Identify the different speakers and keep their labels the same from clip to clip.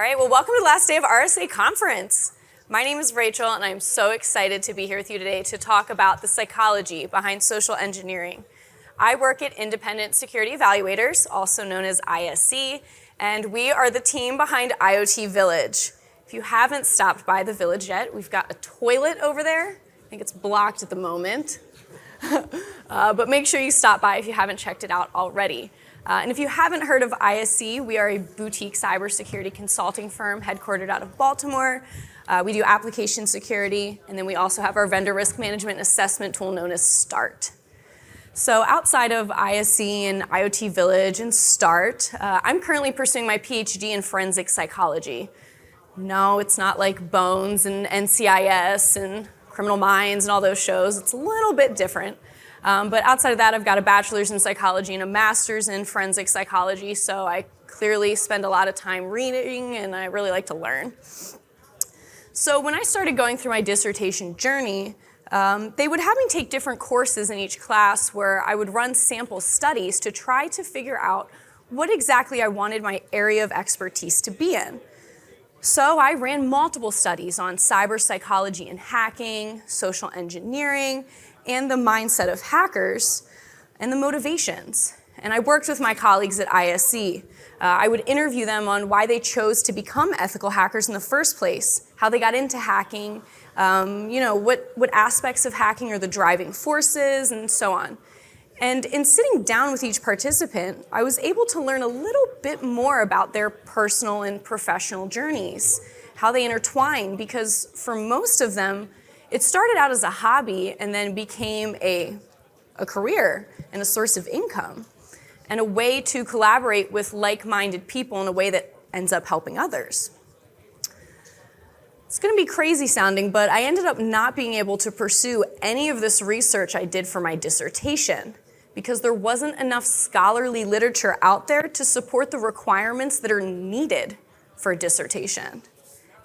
Speaker 1: All right, well, welcome to the last day of RSA Conference. My name is Rachel, and I'm so excited to be here with you today to talk about the psychology behind social engineering. I work at Independent Security Evaluators, also known as ISE, and we are the team behind IoT Village. If you haven't stopped by the Village yet, we've got a toilet over there. I think it's blocked at the moment. But make sure you stop by if you haven't checked it out already. And if you haven't heard of ISE, we are a boutique cybersecurity consulting firm headquartered out of Baltimore. We do application security, and then we also have our vendor risk management assessment tool known as START. So outside of ISE and IoT Village and START, I'm currently pursuing my PhD in forensic psychology. No, it's not like Bones and NCIS and Criminal Minds and all those shows. It's a little bit different. But outside of that, I've got a bachelor's in psychology and a master's in forensic psychology, so I clearly spend a lot of time reading, and I really like to learn. So when I started going through my dissertation journey, they would have me take different courses in each class where I would run sample studies to try to figure out what exactly I wanted my area of expertise to be in. So I ran multiple studies on cyber psychology and hacking, social engineering, and the mindset of hackers, and the motivations. And I worked with my colleagues at ISE. I would interview them on why they chose to become ethical hackers in the first place, how they got into hacking, what aspects of hacking are the driving forces, and so on. And in sitting down with each participant, I was able to learn a little bit more about their personal and professional journeys, how they intertwine, because for most of them, it started out as a hobby and then became a career and a source of income and a way to collaborate with like-minded people in a way that ends up helping others. It's going to be crazy sounding, but I ended up not being able to pursue any of this research I did for my dissertation because there wasn't enough scholarly literature out there to support the requirements that are needed for a dissertation.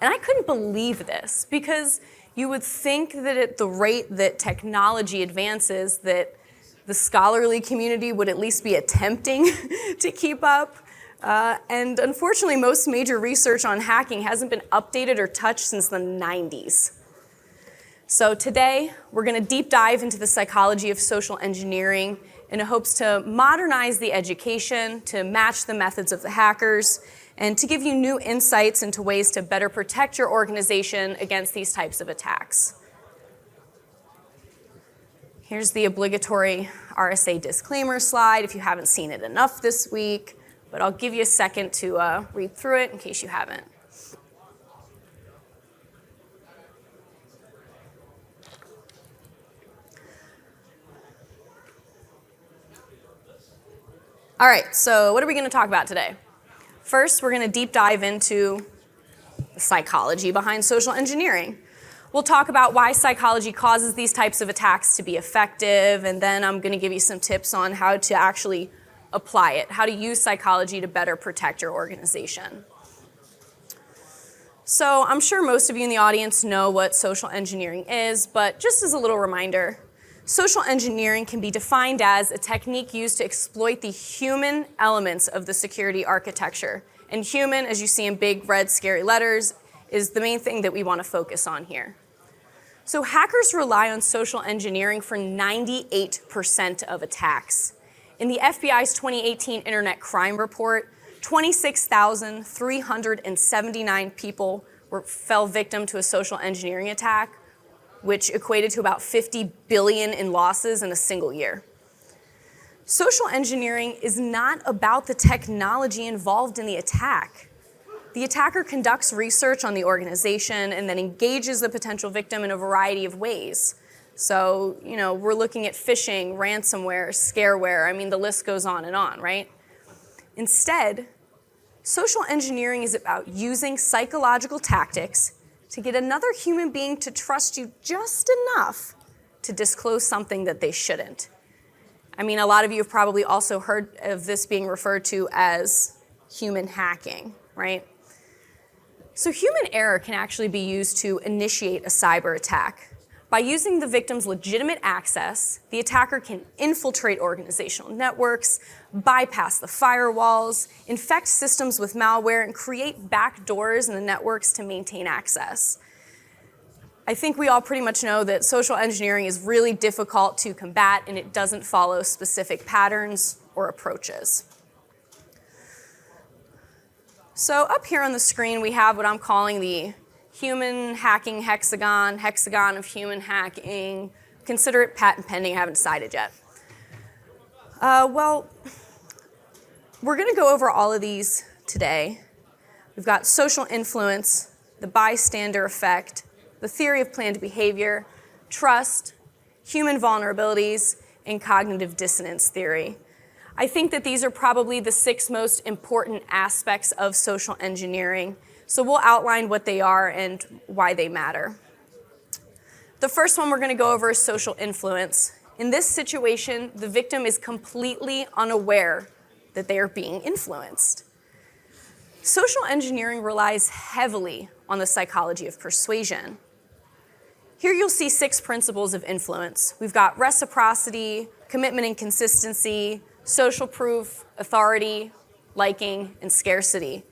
Speaker 1: And I couldn't believe this because you would think that at the rate that technology advances, that the scholarly community would at least be attempting to keep up. And unfortunately, most major research on hacking hasn't been updated or touched since the 90s. So today, we're going to deep dive into the psychology of social engineering in hopes to modernize the education, to match the methods of the hackers, and to give you new insights into ways to better protect your organization against these types of attacks. Here's the obligatory RSA disclaimer slide if you haven't seen it enough this week, but I'll give you a second to read through it in case you haven't. All right, so what are we going to talk about today? First, we're going to deep dive into the psychology behind social engineering. We'll talk about why psychology causes these types of attacks to be effective, and then I'm going to give you some tips on how to actually apply it, how to use psychology to better protect your organization. So I'm sure most of you in the audience know what social engineering is, but just as a little reminder, social engineering can be defined as a technique used to exploit the human elements of the security architecture. And human, as you see in big, red, scary letters, is the main thing that we want to focus on here. So hackers rely on social engineering for 98% of attacks. In the FBI's 2018 Internet Crime Report, 26,379 people fell victim to a social engineering attack, which equated to about 50 billion in losses in a single year. Social engineering is not about the technology involved in the attack. The attacker conducts research on the organization and then engages the potential victim in a variety of ways. So, we're looking at phishing, ransomware, scareware. I mean, the list goes on, right? Instead, social engineering is about using psychological tactics to get another human being to trust you just enough to disclose something that they shouldn't. I mean, a lot of you have probably also heard of this being referred to as human hacking, right? So human error can actually be used to initiate a cyber attack. By using the victim's legitimate access, the attacker can infiltrate organizational networks, bypass the firewalls, infect systems with malware, and create backdoors in the networks to maintain access. I think we all pretty much know that social engineering is really difficult to combat, and it doesn't follow specific patterns or approaches. So up here on the screen, we have what I'm calling the human hacking hexagon, hexagon of human hacking. Consider it patent pending, I haven't decided yet. Well, we're gonna go over all of these today. We've got social influence, the bystander effect, the theory of planned behavior, trust, human vulnerabilities, and cognitive dissonance theory. I think that these are probably the 6 most important aspects of social engineering. So we'll outline what they are and why they matter. The first one we're going to go over is social influence. In this situation, the victim is completely unaware that they are being influenced. Social engineering relies heavily on the psychology of persuasion. Here you'll see 6 principles of influence. We've got reciprocity, commitment and consistency, social proof, authority, liking, and scarcity.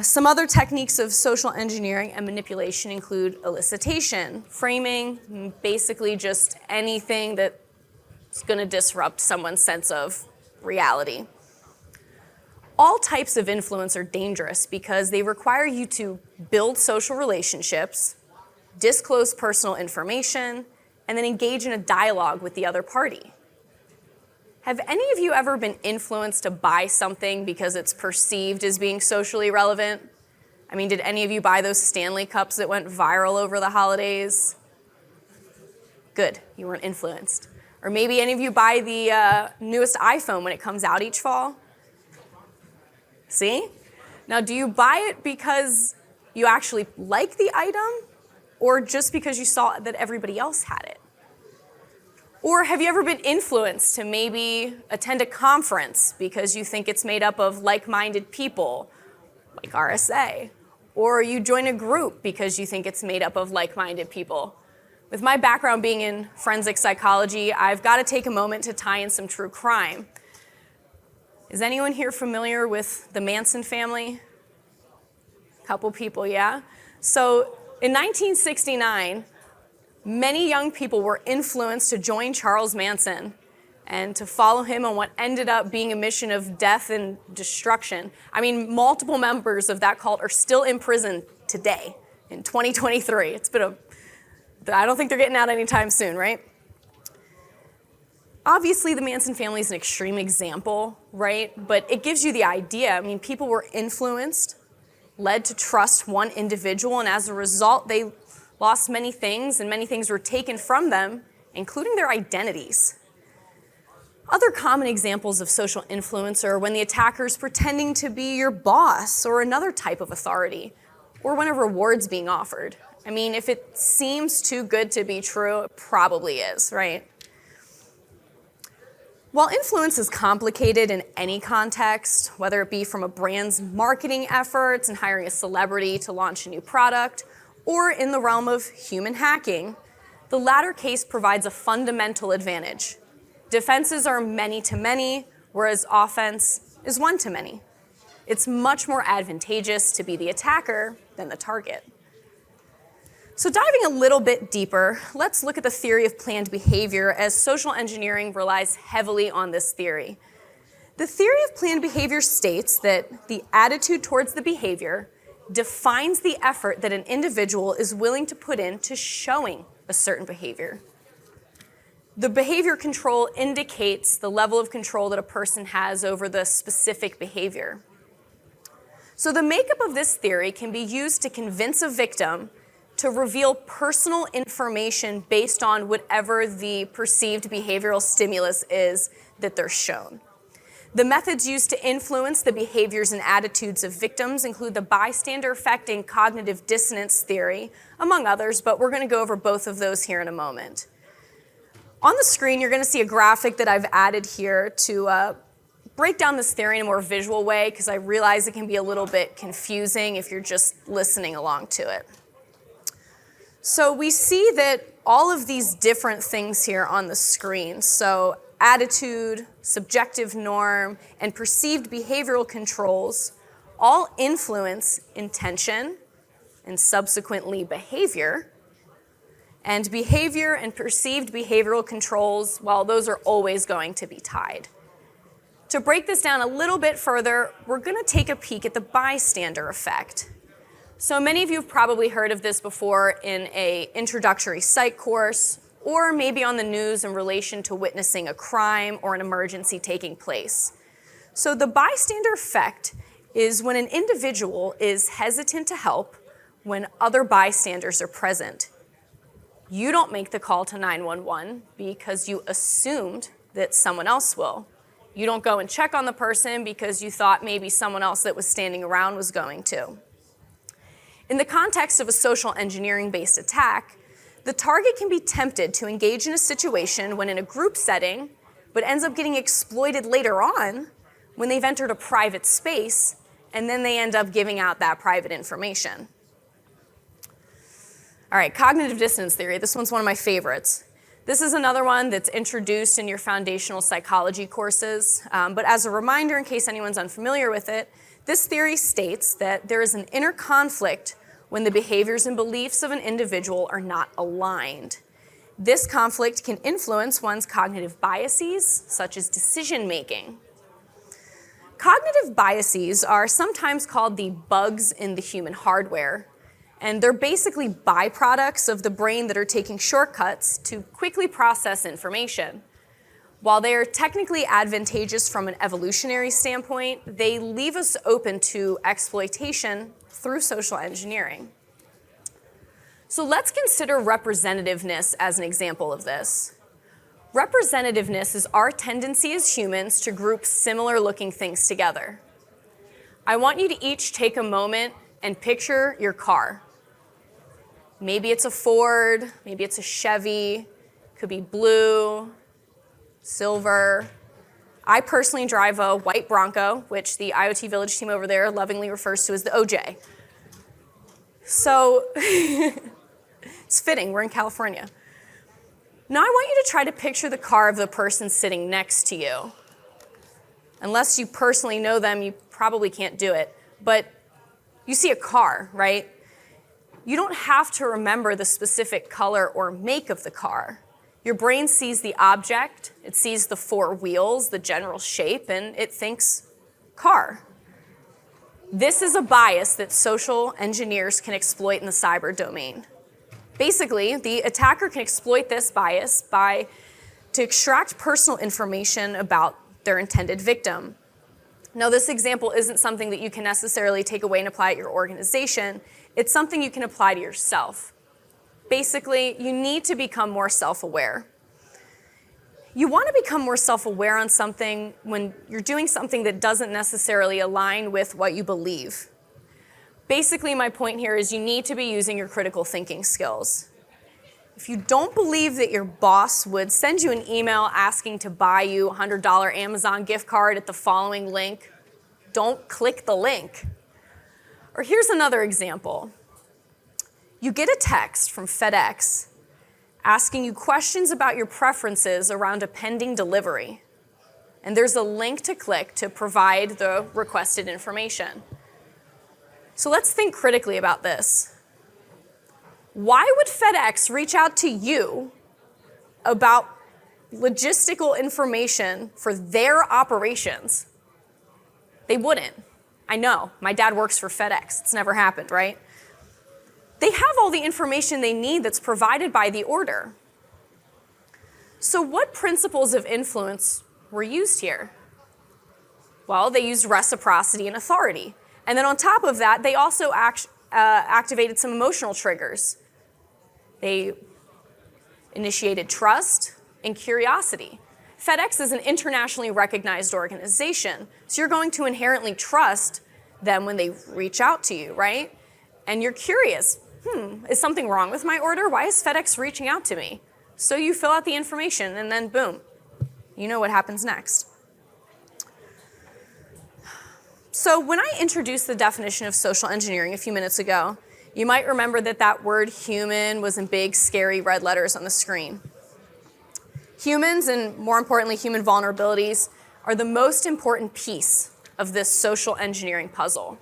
Speaker 1: Some other techniques of social engineering and manipulation include elicitation, framing, basically just anything that's going to disrupt someone's sense of reality. All types of influence are dangerous because they require you to build social relationships, disclose personal information, and then engage in a dialogue with the other party. Have any of you ever been influenced to buy something because it's perceived as being socially relevant? I mean, did any of you buy those Stanley Cups that went viral over the holidays? Good, you weren't influenced. Or maybe any of you buy the newest iPhone when it comes out each fall? See? Now, do you buy it because you actually like the item, or just because you saw that everybody else had it? Or have you ever been influenced to maybe attend a conference because you think it's made up of like-minded people, like RSA? Or you join a group because you think it's made up of like-minded people? With my background being in forensic psychology, I've got to take a moment to tie in some true crime. Is anyone here familiar with the Manson family? A couple people, yeah? So in 1969, many young people were influenced to join Charles Manson and to follow him on what ended up being a mission of death and destruction. I mean, multiple members of that cult are still in prison today in 2023. I don't think they're getting out anytime soon, right? Obviously, the Manson family is an extreme example, right? But it gives you the idea. I mean, people were influenced, led to trust one individual, and as a result, they lost many things, and many things were taken from them, including their identities. Other common examples of social influence are when the attacker is pretending to be your boss or another type of authority, or when a reward's being offered. I mean, if it seems too good to be true, it probably is, right? While influence is complicated in any context, whether it be from a brand's marketing efforts and hiring a celebrity to launch a new product, or in the realm of human hacking, the latter case provides a fundamental advantage. Defenses are many to many, whereas offense is one to many. It's much more advantageous to be the attacker than the target. So diving a little bit deeper, let's look at the theory of planned behavior, as social engineering relies heavily on this theory. The theory of planned behavior states that the attitude towards the behavior defines the effort that an individual is willing to put into showing a certain behavior. The behavior control indicates the level of control that a person has over the specific behavior. So the makeup of this theory can be used to convince a victim to reveal personal information based on whatever the perceived behavioral stimulus is that they're shown. The methods used to influence the behaviors and attitudes of victims include the bystander effect and cognitive dissonance theory, among others, but we're going to go over both of those here in a moment. On the screen, you're going to see a graphic that I've added here to break down this theory in a more visual way, because I realize it can be a little bit confusing if you're just listening along to it. So we see that all of these different things here on the screen, so attitude, subjective norm, and perceived behavioral controls all influence intention and subsequently behavior. And behavior and perceived behavioral controls, well, those are always going to be tied. To break this down a little bit further, we're going to take a peek at the bystander effect. So many of you have probably heard of this before in an introductory psych course, or maybe on the news in relation to witnessing a crime or an emergency taking place. So the bystander effect is when an individual is hesitant to help when other bystanders are present. You don't make the call to 911 because you assumed that someone else will. You don't go and check on the person because you thought maybe someone else that was standing around was going to. In the context of a social engineering-based attack, the target can be tempted to engage in a situation when in a group setting, but ends up getting exploited later on when they've entered a private space, and then they end up giving out that private information. All right, cognitive dissonance theory. This one's one of my favorites. This is another one that's introduced in your foundational psychology courses, but as a reminder, in case anyone's unfamiliar with it, this theory states that there is an inner conflict when the behaviors and beliefs of an individual are not aligned. This conflict can influence one's cognitive biases, such as decision-making. Cognitive biases are sometimes called the bugs in the human hardware, and they're basically byproducts of the brain that are taking shortcuts to quickly process information. While they are technically advantageous from an evolutionary standpoint, they leave us open to exploitation through social engineering. So let's consider representativeness as an example of this. Representativeness is our tendency as humans to group similar looking things together. I want you to each take a moment and picture your car. Maybe it's a Ford, maybe it's a Chevy, could be blue, silver. I personally drive a white Bronco, which the IoT Village team over there lovingly refers to as the OJ. So it's fitting, we're in California. Now I want you to try to picture the car of the person sitting next to you. Unless you personally know them, you probably can't do it. But you see a car, right? You don't have to remember the specific color or make of the car. Your brain sees the object, it sees the four wheels, the general shape, and it thinks car. This is a bias that social engineers can exploit in the cyber domain. Basically, the attacker can exploit this bias to extract personal information about their intended victim. Now, this example isn't something that you can necessarily take away and apply at your organization. It's something you can apply to yourself. Basically, you need to become more self-aware. You want to become more self-aware on something when you're doing something that doesn't necessarily align with what you believe. Basically, my point here is you need to be using your critical thinking skills. If you don't believe that your boss would send you an email asking to buy you a $100 Amazon gift card at the following link, don't click the link. Or here's another example. You get a text from FedEx asking you questions about your preferences around a pending delivery. And there's a link to click to provide the requested information. So let's think critically about this. Why would FedEx reach out to you about logistical information for their operations? They wouldn't. I know, my dad works for FedEx. It's never happened, right? They have all the information they need that's provided by the order. So what principles of influence were used here? Well, they used reciprocity and authority. And then on top of that, they also activated some emotional triggers. They initiated trust and curiosity. FedEx is an internationally recognized organization, so you're going to inherently trust them when they reach out to you, right? And you're curious, is something wrong with my order? Why is FedEx reaching out to me? So you fill out the information and then boom, you know what happens next. So when I introduced the definition of social engineering a few minutes ago, You might remember that that word human was in big, scary red letters on the screen. Humans, and more importantly, human vulnerabilities, are the most important piece of this social engineering puzzle.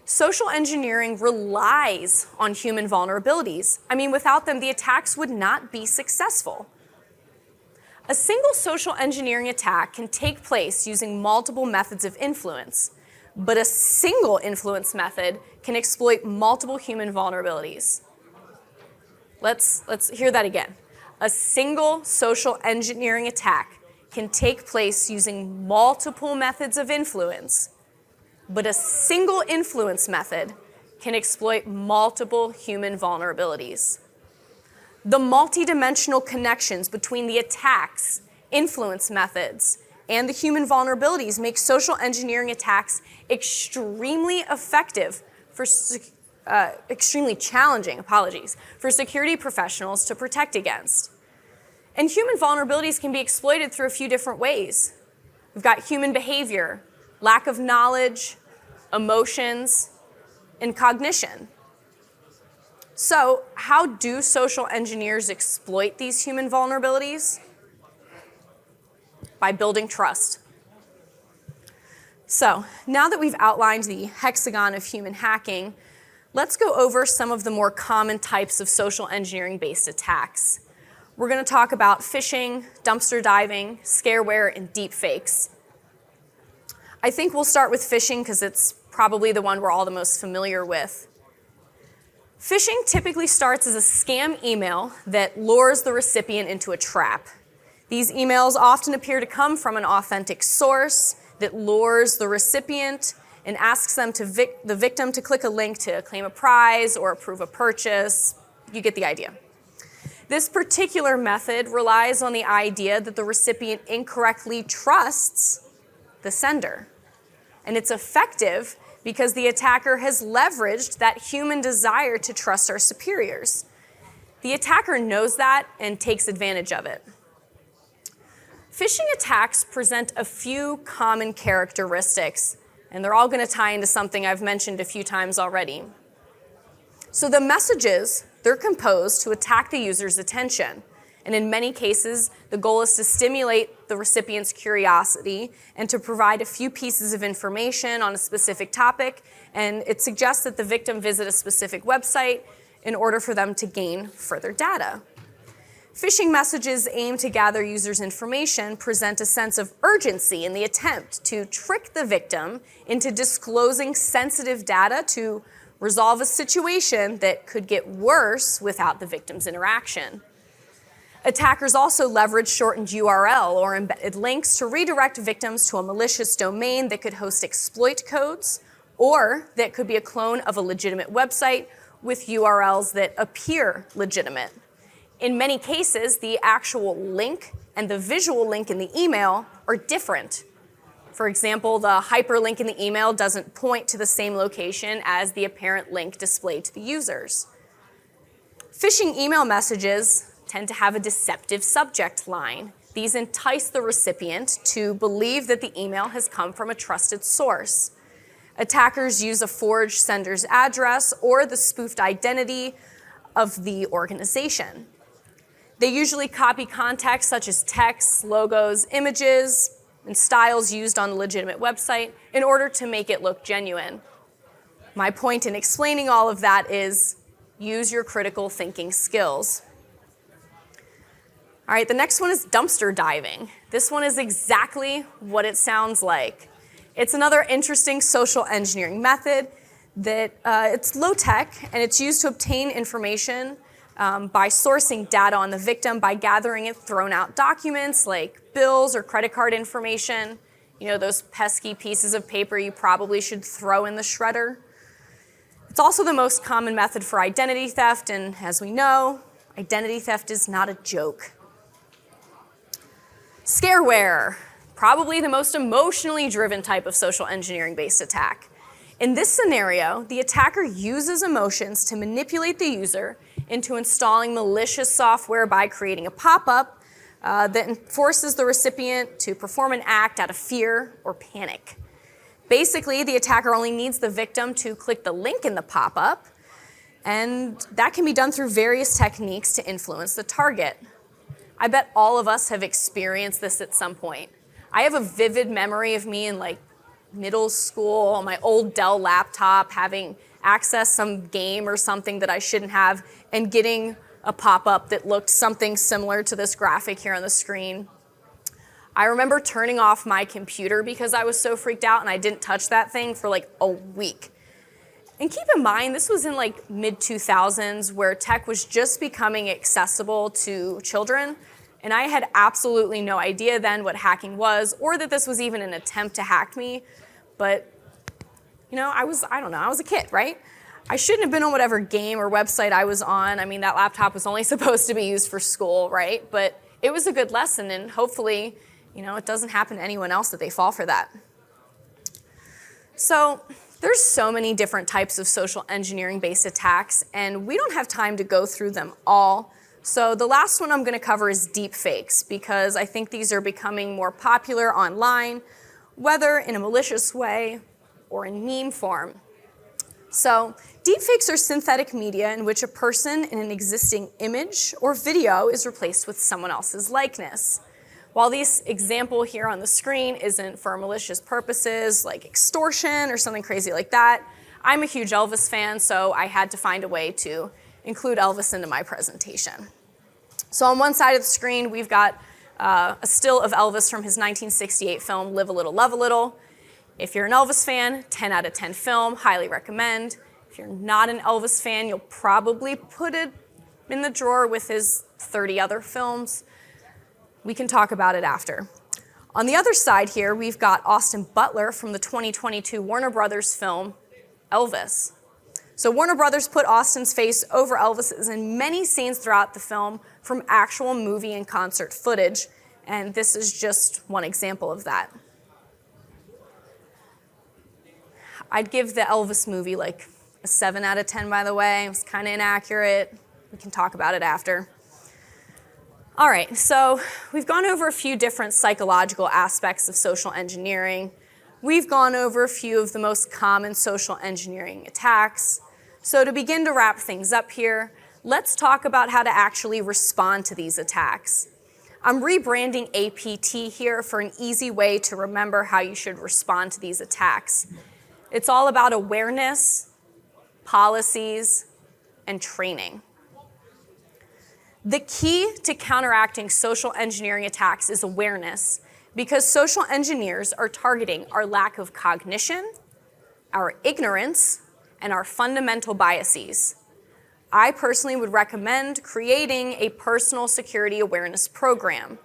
Speaker 1: Social engineering relies on human vulnerabilities. I mean, without them, the attacks would not be successful. A single social engineering attack can take place using multiple methods of influence, but a single influence method can exploit multiple human vulnerabilities. Let's hear that again. A single social engineering attack can take place using multiple methods of influence, but a single influence method can exploit multiple human vulnerabilities. The multidimensional connections between the attacks, influence methods, and the human vulnerabilities make social engineering attacks extremely effective for extremely challenging, for security professionals to protect against. And human vulnerabilities can be exploited through a few different ways. We've got human behavior, lack of knowledge, emotions, and cognition. So, how do social engineers exploit these human vulnerabilities? By building trust. So, now that we've outlined the hexagon of human hacking, let's go over some of the more common types of social engineering-based attacks. We're going to talk about phishing, dumpster diving, scareware, and deepfakes. I think we'll start with phishing because it's probably the one we're all the most familiar with. Phishing typically starts as a scam email that lures the recipient into a trap. These emails often appear to come from an authentic source that lures the recipient and asks them the victim to click a link to claim a prize or approve a purchase. You get the idea. This particular method relies on the idea that the recipient incorrectly trusts the sender. And it's effective because the attacker has leveraged that human desire to trust our superiors. The attacker knows that and takes advantage of it. Phishing attacks present a few common characteristics, and they're all going to tie into something I've mentioned a few times already. So the messages, they're composed to attack the user's attention. And in many cases, the goal is to stimulate the recipient's curiosity and to provide a few pieces of information on a specific topic. And it suggests that the victim visit a specific website in order for them to gain further data. Phishing messages aim to gather users' information, present a sense of urgency in the attempt to trick the victim into disclosing sensitive data to resolve a situation that could get worse without the victim's interaction. Attackers also leverage shortened URL or embedded links to redirect victims to a malicious domain that could host exploit codes, or that could be a clone of a legitimate website with URLs that appear legitimate. In many cases, the actual link and the visual link in the email are different. For example, the hyperlink in the email doesn't point to the same location as the apparent link displayed to the users. Phishing email messages tend to have a deceptive subject line. These entice the recipient to believe that the email has come from a trusted source. Attackers use a forged sender's address or the spoofed identity of the organization. They usually copy context such as text, logos, images, and styles used on the legitimate website in order to make it look genuine. My point in explaining all of that is use your critical thinking skills. All right, the next one is dumpster diving. This one is exactly what it sounds like. It's another interesting social engineering method that it's low tech and it's used to obtain information by sourcing data on the victim by gathering it thrown out documents like bills or credit card information. You know, those pesky pieces of paper you probably should throw in the shredder. It's also the most common method for identity theft, and as we know, identity theft is not a joke. Scareware, probably the most emotionally driven type of social engineering-based attack. In this scenario, the attacker uses emotions to manipulate the user into installing malicious software by creating a pop-up that forces the recipient to perform an act out of fear or panic. Basically, the attacker only needs the victim to click the link in the pop-up, And that can be done through various techniques to influence the target. I bet all of us have experienced this at some point. I have a vivid memory of me in middle school on my old Dell laptop having access some game or something that I shouldn't have and getting a pop-up that looked something similar to this graphic here on the screen. I remember turning off my computer because I was so freaked out and I didn't touch that thing for a week. And keep in mind, this was in mid-2000s where tech was just becoming accessible to children. And I had absolutely no idea then what hacking was or that this was even an attempt to hack me. But, I was a kid, right? I shouldn't have been on whatever game or website I was on. I mean, that laptop was only supposed to be used for school, right? But it was a good lesson, and hopefully, it doesn't happen to anyone else that they fall for that. So there's so many different types of social engineering-based attacks, and we don't have time to go through them all. So the last one I'm going to cover is deepfakes, because I think these are becoming more popular online, whether in a malicious way or in meme form. So deepfakes are synthetic media in which a person in an existing image or video is replaced with someone else's likeness. While this example here on the screen isn't for malicious purposes like extortion or something crazy like that, I'm a huge Elvis fan, so I had to find a way to include Elvis into my presentation. So on one side of the screen, we've got a still of Elvis from his 1968 film, Live a Little, Love a Little. If you're an Elvis fan, 10 out of 10 film, highly recommend. If you're not an Elvis fan, you'll probably put it in the drawer with his 30 other films. We can talk about it after. On the other side here, we've got Austin Butler from the 2022 Warner Brothers film, Elvis. So Warner Brothers put Austin's face over Elvis's in many scenes throughout the film from actual movie and concert footage, and this is just one example of that. I'd give the Elvis movie a 7 out of 10, by the way. It was kind of inaccurate. We can talk about it after. All right, so we've gone over a few different psychological aspects of social engineering. We've gone over a few of the most common social engineering attacks. So to begin to wrap things up here, let's talk about how to actually respond to these attacks. I'm rebranding APT here for an easy way to remember how you should respond to these attacks. It's all about awareness, policies, and training. The key to counteracting social engineering attacks is awareness, because social engineers are targeting our lack of cognition, our ignorance, and our fundamental biases. I personally would recommend creating a personal security awareness program.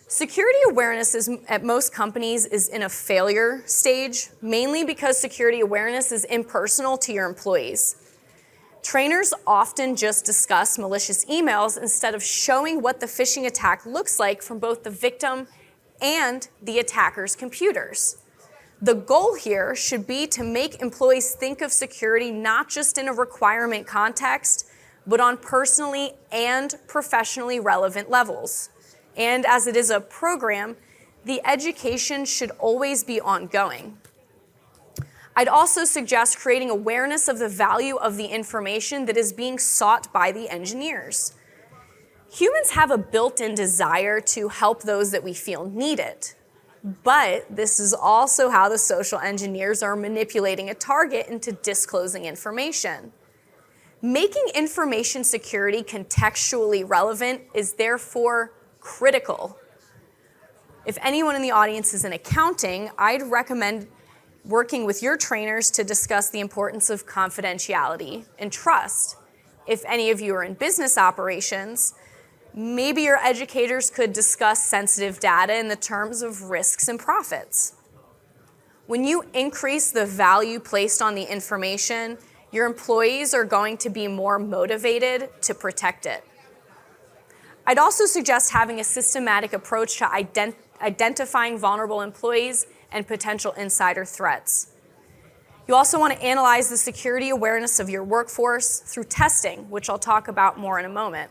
Speaker 1: Security awareness at most companies is in a failure stage, mainly because security awareness is impersonal to your employees. Trainers often just discuss malicious emails instead of showing what the phishing attack looks like from both the victim and the attacker's computers. The goal here should be to make employees think of security not just in a requirement context, but on personally and professionally relevant levels. And as it is a program, the education should always be ongoing. I'd also suggest creating awareness of the value of the information that is being sought by the engineers. Humans have a built-in desire to help those that we feel need it. But this is also how the social engineers are manipulating a target into disclosing information. Making information security contextually relevant is therefore critical. If anyone in the audience is in accounting, I'd recommend working with your trainers to discuss the importance of confidentiality and trust. If any of you are in business operations, maybe your educators could discuss sensitive data in the terms of risks and profits. When you increase the value placed on the information, your employees are going to be more motivated to protect it. I'd also suggest having a systematic approach to identifying vulnerable employees and potential insider threats. You also want to analyze the security awareness of your workforce through testing, which I'll talk about more in a moment.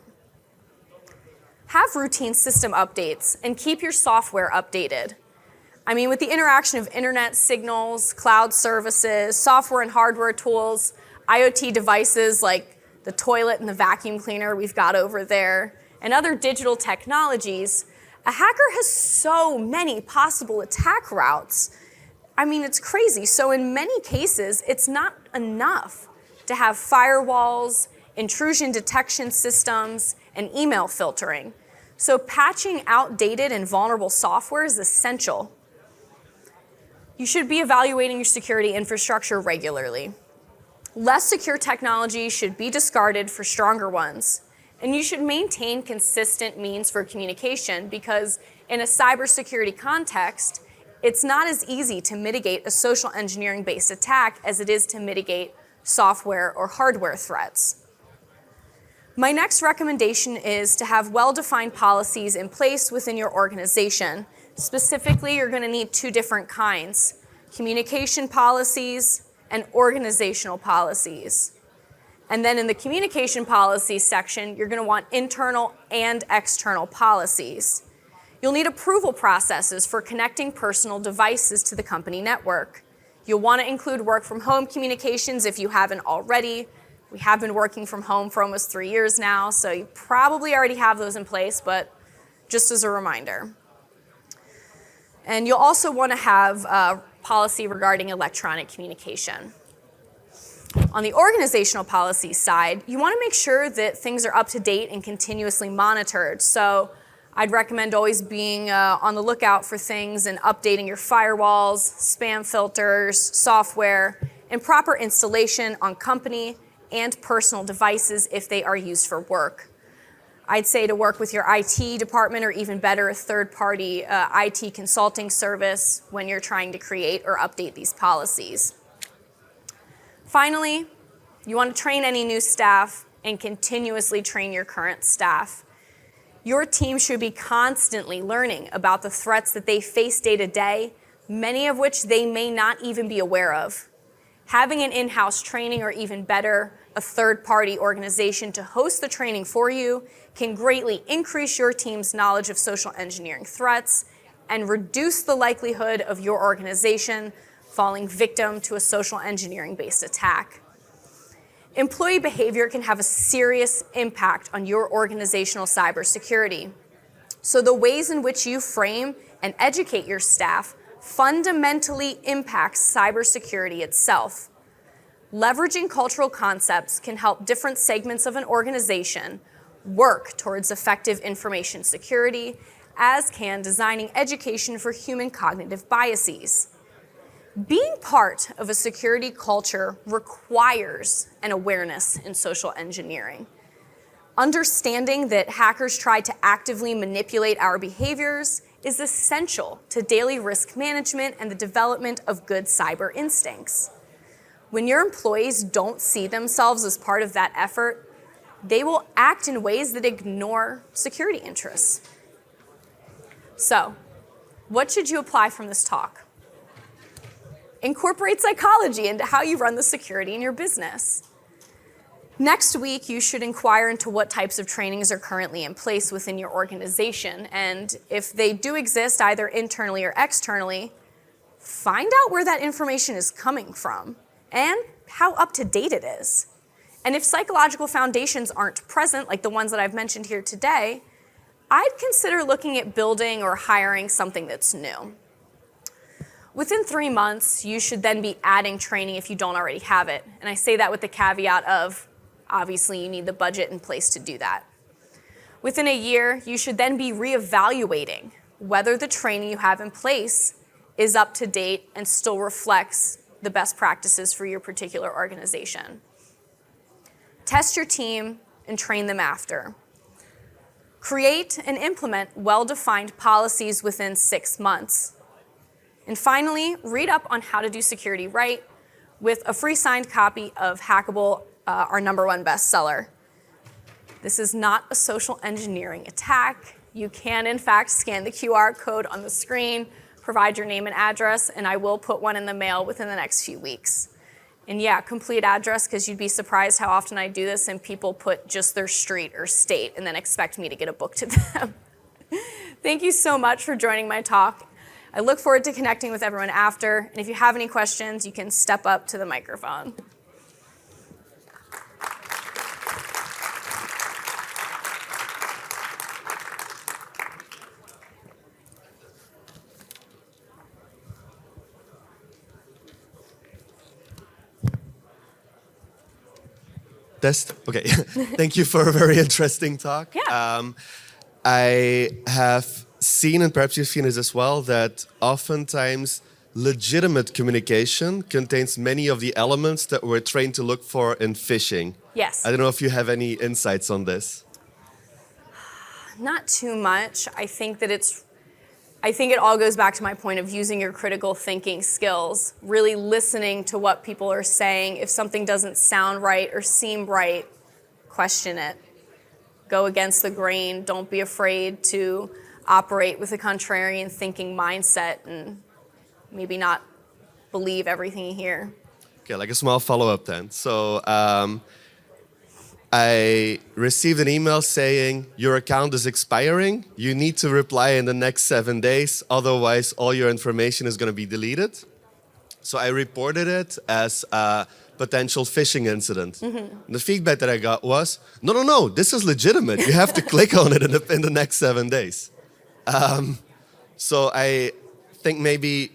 Speaker 1: Have routine system updates and keep your software updated. I mean, with the interaction of internet signals, cloud services, software and hardware tools, IoT devices like the toilet and the vacuum cleaner we've got over there, and other digital technologies, a hacker has so many possible attack routes. I mean, it's crazy. So in many cases, it's not enough to have firewalls, intrusion detection systems, and email filtering. So patching outdated and vulnerable software is essential. You should be evaluating your security infrastructure regularly. Less secure technology should be discarded for stronger ones. And you should maintain consistent means for communication because in a cybersecurity context, it's not as easy to mitigate a social engineering-based attack as it is to mitigate software or hardware threats. My next recommendation is to have well-defined policies in place within your organization. Specifically, you're going to need two different kinds: communication policies and organizational policies. And then in the communication policies section, you're going to want internal and external policies. You'll need approval processes for connecting personal devices to the company network. You'll want to include work from home communications if you haven't already. We have been working from home for almost 3 years now, so you probably already have those in place, but just as a reminder. And you'll also want to have a policy regarding electronic communication. On the organizational policy side, you want to make sure that things are up to date and continuously monitored. So I'd recommend always being on the lookout for things and updating your firewalls, spam filters, software, and proper installation on company and personal devices if they are used for work. I'd say to work with your IT department or even better, a third-party IT consulting service when you're trying to create or update these policies. Finally, you want to train any new staff and continuously train your current staff. Your team should be constantly learning about the threats that they face day to day, many of which they may not even be aware of. Having an in-house training or even better, a third-party organization to host the training for you can greatly increase your team's knowledge of social engineering threats and reduce the likelihood of your organization falling victim to a social engineering-based attack. Employee behavior can have a serious impact on your organizational cybersecurity. So the ways in which you frame and educate your staff fundamentally impacts cybersecurity itself. Leveraging cultural concepts can help different segments of an organization work towards effective information security, as can designing education for human cognitive biases. Being part of a security culture requires an awareness in social engineering. Understanding that hackers try to actively manipulate our behaviors is essential to daily risk management and the development of good cyber instincts. When your employees don't see themselves as part of that effort, they will act in ways that ignore security interests. So, what should you apply from this talk? Incorporate psychology into how you run the security in your business. Next week, you should inquire into what types of trainings are currently in place within your organization, and if they do exist either internally or externally, find out where that information is coming from and how up to date it is. And if psychological foundations aren't present, like the ones that I've mentioned here today, I'd consider looking at building or hiring something that's new. Within 3 months, you should then be adding training if you don't already have it. And I say that with the caveat of, obviously, you need the budget in place to do that. Within a year, you should then be reevaluating whether the training you have in place is up to date and still reflects the best practices for your particular organization. Test your team and train them after. Create and implement well-defined policies within 6 months. And finally, read up on how to do security right with a free signed copy of Hackable, our #1 bestseller. This is not a social engineering attack. You can, in fact, scan the QR code on the screen, provide your name and address, and I will put one in the mail within the next few weeks. And yeah, complete address, because you'd be surprised how often I do this and people put just their street or state and then expect me to get a book to them. Thank you so much for joining my talk. I look forward to connecting with everyone after, and if you have any questions, you can step up to the microphone.
Speaker 2: Test. Okay. Thank you for a very interesting talk.
Speaker 1: Yeah.
Speaker 2: I have seen, and perhaps you've seen this as well, that oftentimes legitimate communication contains many of the elements that we're trained to look for in phishing.
Speaker 1: Yes.
Speaker 2: I don't know if you have any insights on this.
Speaker 1: Not too much. I think it all goes back to my point of using your critical thinking skills, really listening to what people are saying. If something doesn't sound right or seem right, question it. Go against the grain. Don't be afraid to operate with a contrarian thinking mindset and maybe not believe everything you hear.
Speaker 2: Okay, like a small follow-up then. So I received an email saying your account is expiring. You need to reply in the next 7 days, otherwise all your information is going to be deleted. So I reported it as a potential phishing incident. Mm-hmm. The feedback that I got was, no, this is legitimate. You have to click on it in the next 7 days. So I think maybe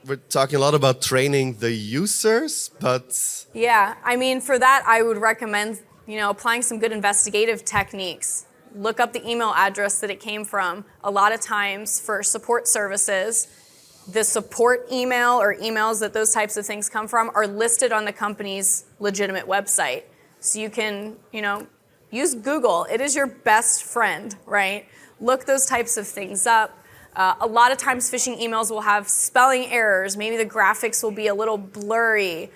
Speaker 2: we're talking a lot about training the users, but...
Speaker 1: Yeah, I mean, for that, I would recommend applying some good investigative techniques. Look up the email address that it came from. A lot of times for support services, the support email or emails that those types of things come from are listed on the company's legitimate website. So you can, use Google. It is your best friend, right? Look those types of things up. A lot of times phishing emails will have spelling errors. Maybe the graphics will be a little blurry.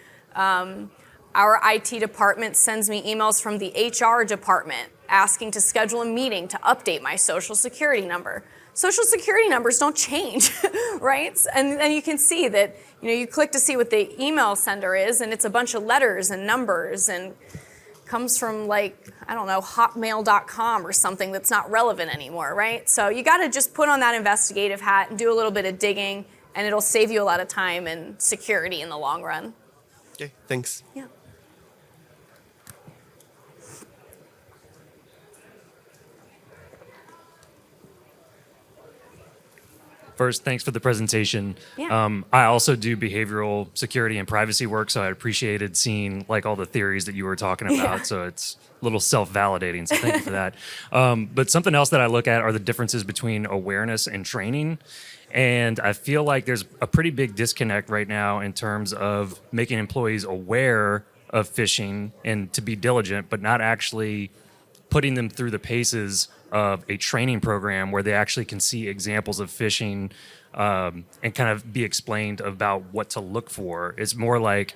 Speaker 1: Our IT department sends me emails from the HR department asking to schedule a meeting to update my social security number. Social security numbers don't change, right? And then you can see that, you click to see what the email sender is, and it's a bunch of letters and numbers and comes from hotmail.com or something that's not relevant anymore, right? So you got to just put on that investigative hat and do a little bit of digging, and it'll save you a lot of time and security in the long run.
Speaker 2: Okay, thanks.
Speaker 1: Yeah.
Speaker 3: First, thanks for the presentation.
Speaker 1: Yeah.
Speaker 3: I also do behavioral security and privacy work, so I appreciated seeing all the theories that you were talking about.
Speaker 1: Yeah.
Speaker 3: So it's a little self-validating, so thank you for that. But something else that I look at are the differences between awareness and training. And I feel like there's a pretty big disconnect right now in terms of making employees aware of phishing and to be diligent, but not actually putting them through the paces of a training program where they actually can see examples of phishing and kind of be explained about what to look for. It's more like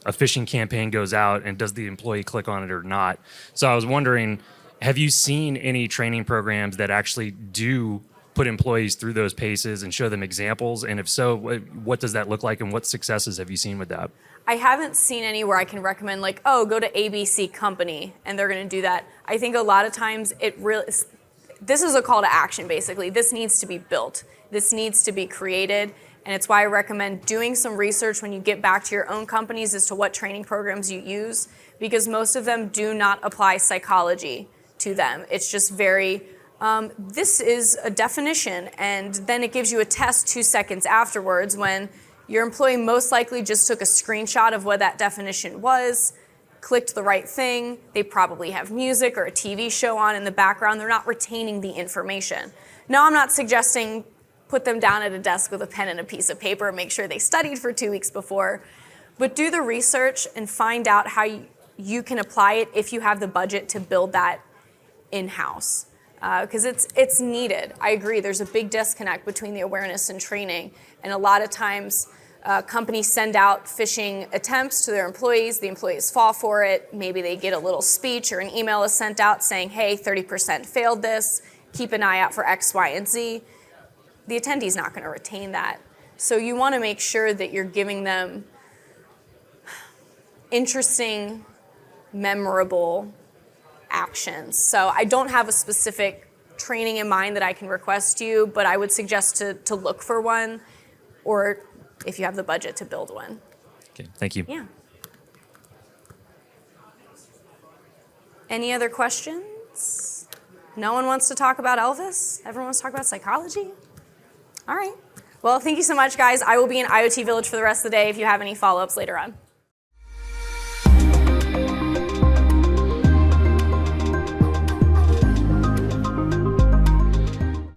Speaker 3: a phishing campaign goes out and does the employee click on it or not? So I was wondering, have you seen any training programs that actually do put employees through those paces and show them examples? And if so, what does that look like and what successes have you seen with that?
Speaker 1: I haven't seen any where I can recommend go to ABC company and they're going to do that. I think a lot of times this is a call to action basically. This needs to be built. This needs to be created. And it's why I recommend doing some research when you get back to your own companies as to what training programs you use, because most of them do not apply psychology to them. It's just very, this is a definition, and then it gives you a test 2 seconds afterwards when your employee most likely just took a screenshot of what that definition was, clicked the right thing. They probably have music or a TV show on in the background. They're not retaining the information. Now, I'm not suggesting put them down at a desk with a pen and a piece of paper and make sure they studied for 2 weeks before, but do the research and find out how you can apply it if you have the budget to build that in-house. Because it's needed. I agree, there's a big disconnect between the awareness and training, and a lot of times companies send out phishing attempts to their employees, the employees fall for it, maybe they get a little speech or an email is sent out saying, hey, 30% failed this, keep an eye out for X, Y, and Z. The attendee's not going to retain that. So you want to make sure that you're giving them interesting, memorable actions. So I don't have a specific training in mind that I can request you, but I would suggest to look for one, or if you have the budget, to build one.
Speaker 3: Okay, thank you.
Speaker 1: Yeah. Any other questions? No one wants to talk about Elvis? Everyone wants to talk about psychology? All right. Well, thank you so much, guys. I will be in IoT Village for the rest of the day if you have any follow-ups later on.